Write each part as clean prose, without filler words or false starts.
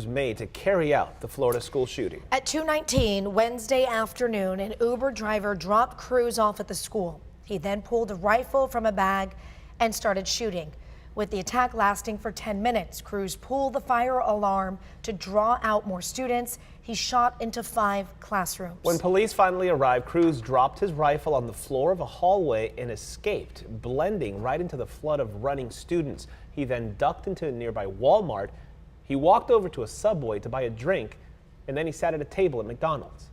Was made to carry out the Florida school shooting. At 2:19 Wednesday afternoon, an Uber driver dropped Cruz off at the school. He then pulled a rifle from a bag and started shooting. With the attack lasting for 10 minutes, Cruz pulled the fire alarm to draw out more students. He shot into 5 classrooms. When police finally arrived, Cruz dropped his rifle on the floor of a hallway and escaped, blending right into the flood of running students. He then ducked into a nearby Walmart. He walked over to a Subway to buy a drink, and then he sat at a table at McDonald's.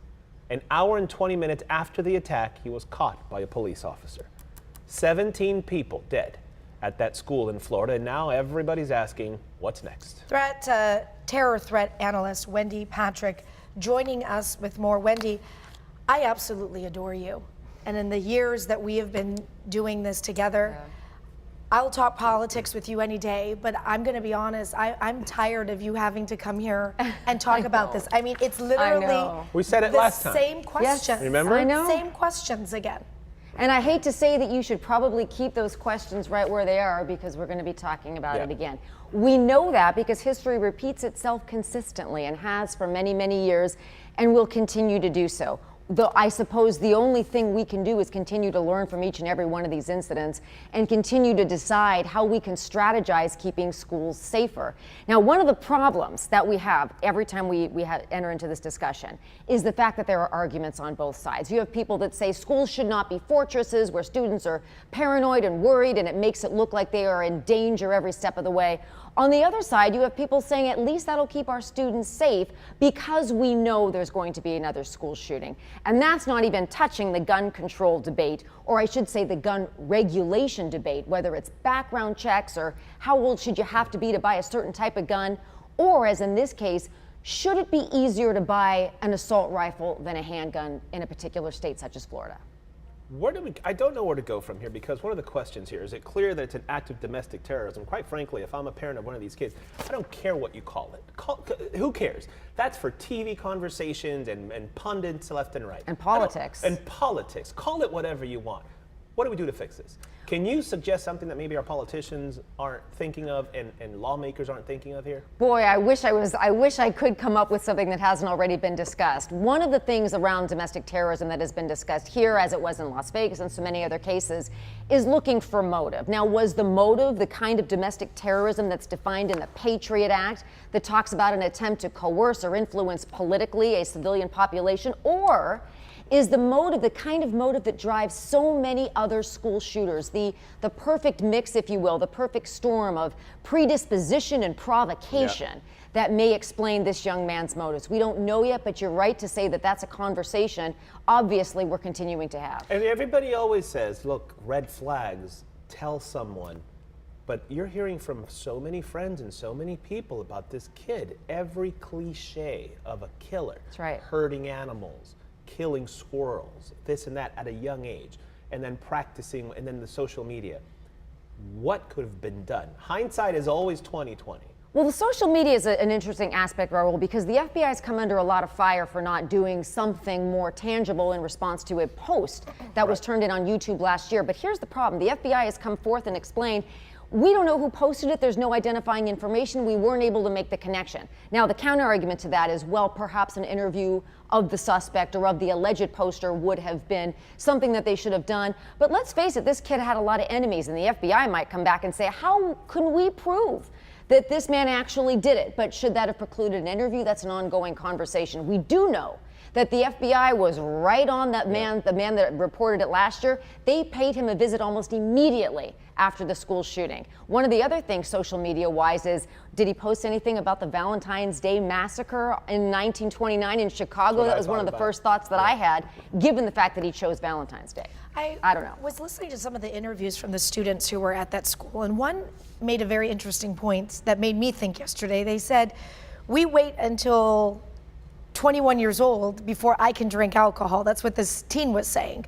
An hour and 20 minutes after the attack, he was caught by a police officer. 17 people dead at that school in Florida, and now everybody's asking, what's next? Terror threat analyst Wendy Patrick joining us with more. Wendy, I absolutely adore you. And in the years that we have been doing this together, I'll talk politics with you any day, but I'm going to be honest, I'm tired of you having to come here and talk about this. I mean, it's literally we said it last time. Same questions. Yes, remember? I know. Same questions again. And I hate to say that you should probably keep those questions right where they are, because we're going to be talking about it again. We know that because history repeats itself consistently and has for many, many years, and will continue to do so. Though I suppose the only thing we can do is continue to learn from each and every one of these incidents and continue to decide how we can strategize keeping schools safer. Now, one of the problems that we have every time we enter into this discussion is the fact that there are arguments on both sides. You have people that say schools should not be fortresses where students are paranoid and worried and it makes it look like they are in danger every step of the way. On the other side, you have people saying at least that'll keep our students safe because we know there's going to be another school shooting. And that's not even touching the gun control debate, or I should say the gun regulation debate, whether it's background checks or how old should you have to be to buy a certain type of gun, or as in this case, should it be easier to buy an assault rifle than a handgun in a particular state such as Florida? I don't know where to go from here, because one of the questions here, is it clear that it's an act of domestic terrorism? Quite frankly, if I'm a parent of one of these kids, I don't care what you call it. Who cares? That's for TV conversations and pundits left and right. And politics. And politics. Call it whatever you want. What do we do to fix this? Can you suggest something that maybe our politicians aren't thinking of and lawmakers aren't thinking of here? Boy, I wish I could come up with something that hasn't already been discussed. One of the things around domestic terrorism that has been discussed here, as it was in Las Vegas and so many other cases, is looking for motive. Now, was the motive the kind of domestic terrorism that's defined in the Patriot Act that talks about an attempt to coerce or influence politically a civilian population, or is the motive the kind of motive that drives so many other school shooters, the perfect mix, if you will, the perfect storm of predisposition and provocation that may explain this young man's motives? We don't know yet, but you're right to say that that's a conversation obviously we're continuing to have. And everybody always says, look, red flags, tell someone. But you're hearing from so many friends and so many people about this kid, every cliche of a killer. That's right. Hurting animals, killing squirrels, this and that at a young age, and then practicing, and then the social media. What could have been done? Hindsight is always 20/20. Well, the social media is an interesting aspect, Raul, because the FBI has come under a lot of fire for not doing something more tangible in response to a post that was turned in on YouTube last year. But here's the problem. The FBI has come forth and explained, we don't know who posted it. There's no identifying information. We weren't able to make the connection. Now, the counter argument to that is, well, perhaps an interview of the suspect or of the alleged poster would have been something that they should have done. But let's face it, this kid had a lot of enemies, and the FBI might come back and say, how can we prove that this man actually did it? But should that have precluded an interview? That's an ongoing conversation. We do know that the FBI was right on that man, the man that reported it last year. They paid him a visit almost immediately after the school shooting. One of the other things social media wise is, did he post anything about the Valentine's Day massacre in 1929 in Chicago? That was one of the first thoughts that I had, given the fact that he chose Valentine's Day. I don't know. I was listening to some of the interviews from the students who were at that school, and one made a very interesting point that made me think yesterday. They said, we wait until 21 years old before I can drink alcohol. That's what this teen was saying.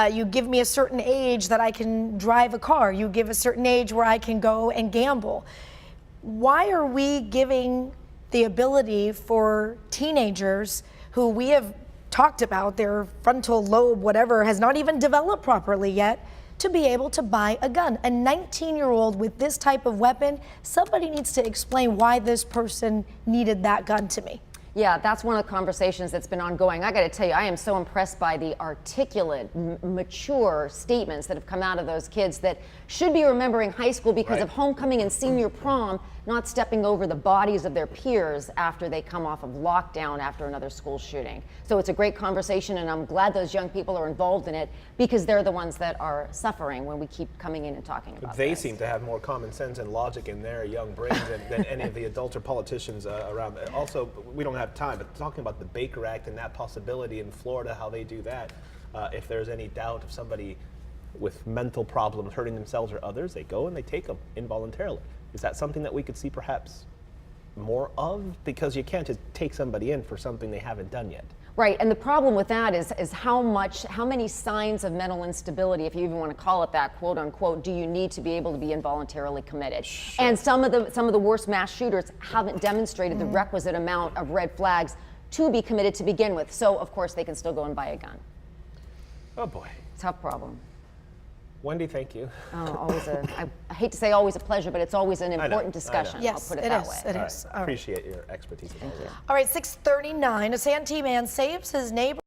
You give me a certain age that I can drive a car. You give a certain age where I can go and gamble. Why are we giving the ability for teenagers who we have talked about, their frontal lobe, whatever, has not even developed properly yet, to be able to buy a gun. A 19-year-old with this type of weapon, somebody needs to explain why this person needed that gun to me. Yeah, that's one of the conversations that's been ongoing. I got to tell you, I am so impressed by the articulate, mature statements that have come out of those kids that should be remembering high school because of homecoming and senior prom, not stepping over the bodies of their peers after they come off of lockdown after another school shooting. So it's a great conversation, and I'm glad those young people are involved in it because they're the ones that are suffering when we keep coming in and talking about They this. seem to have more common sense and logic in their young brains than any of the adults or politicians around. Also, we don't have time, but talking about the Baker Act and that possibility in Florida, how they do that, if there's any doubt of somebody with mental problems hurting themselves or others, they go and they take them involuntarily. Is that something that we could see perhaps more of? Because you can't just take somebody in for something they haven't done yet. Right, and the problem with that is how many signs of mental instability, if you even want to call it that, quote unquote, do you need to be able to be involuntarily committed? Sure. And some of the worst mass shooters haven't demonstrated the requisite amount of red flags to be committed to begin with. So of course they can still go and buy a gun. Oh boy. Tough problem. Wendy, thank you. Oh, always I hate to say always a pleasure, but it's always an important discussion. Yes, I'll put it that way. It is. All right. Appreciate your expertise. All right, 6:39, a Santee man saves his neighbor.